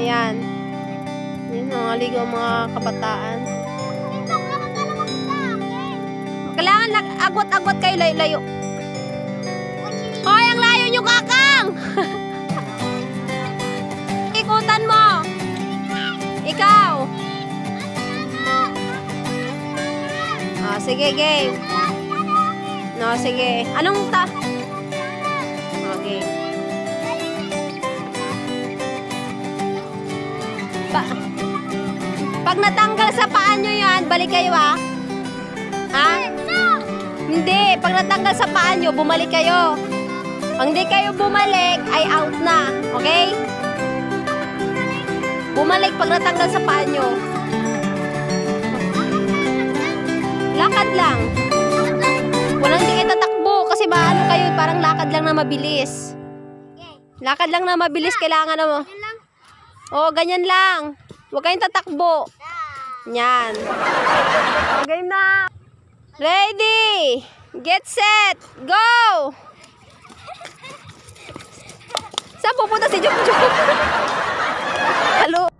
Ayan. Yan, nangaligo ang mga kabataan. Kailangan agwat-agwat kayo, layo-layo. Hoy, ang layo nyo, kakang! Ikutan mo! Ikaw! Oh, sige, game. No, sige. Anong ta? Okay. Pag natanggal sa paa nyo yan, balik kayo ha? Hindi. Pag natanggal sa paa nyo, bumalik kayo. Pag hindi kayo bumalik, ay out na. Okay? Bumalik pag natanggal sa paa nyo. Lakad lang. Walang di kayo tatakbo kasi maano kayo, parang lakad lang na mabilis. Lakad lang na mabilis, kailangan mo. Oo, ganyan lang. Huwag kayong tatakbo. Yan. Game na. Ready. Get set. Go. Saan pupunta si Jup Jup? Halo.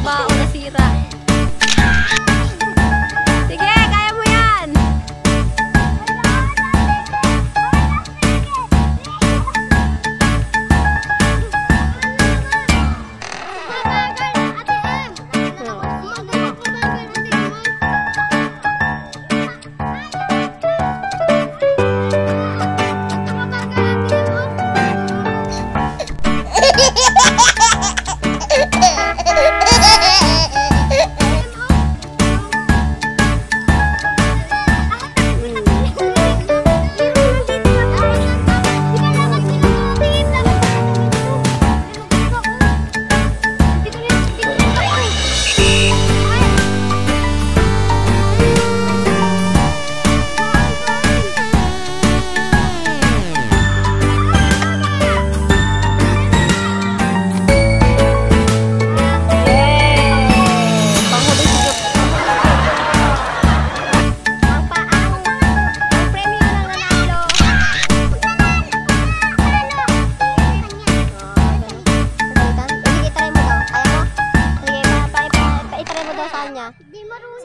bao nasira. Sige, kaya mo yan.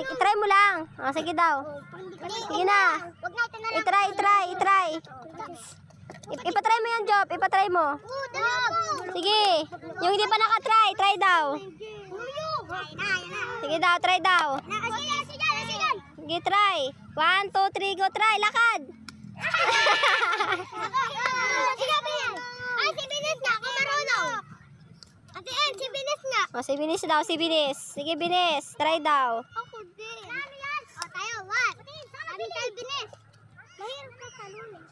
Sige, try mo lang. Oh, sige daw. Sige na. I-try. Ipatry mo yan, Job. Ipatry mo. Sige. Yung hindi pa nakatry, try daw. Sige daw, try daw. Sige, try. 1, 2, 3, go. Try. Lakad. Ay, si Binis nga. Ako marunong. Ate En, si Binis nga. Oh, si Binis daw, si Binis. Sige, Binis. Try daw. Ako din. Ano yan? O, tayo. What? Kami tayo, Binis. Mahirap ka kalunin.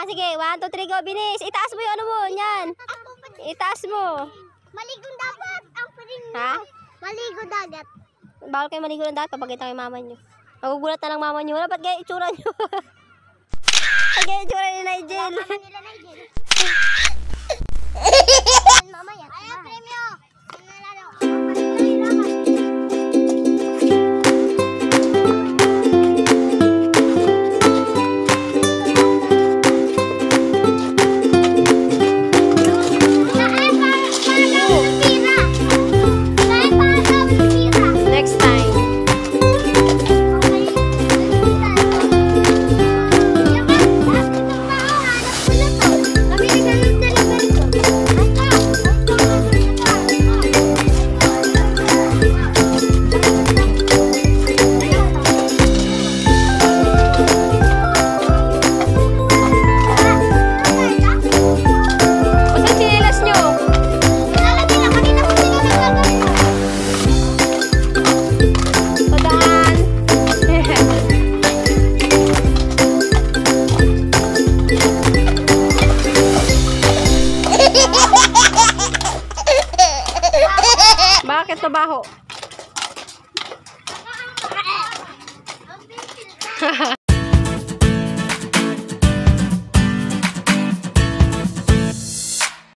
Sige. 1, 2, 3, go, Binis. Itaas mo yung ano mo. Yan. Ako pa. Itaas mo. Maligong dapat. Ang piling mo. Ha? Maligo dagat. Bawal kayo maligo ng dagat. Papagkita kay mama nyo. Magugulat na lang mama nyo. Wala, ba't gaya itsura nyo? Ba't gaya itsura ni Nigel? Mama nila na yun. Mamaya. Ayan, premyo. Next time. Bakit mabaho?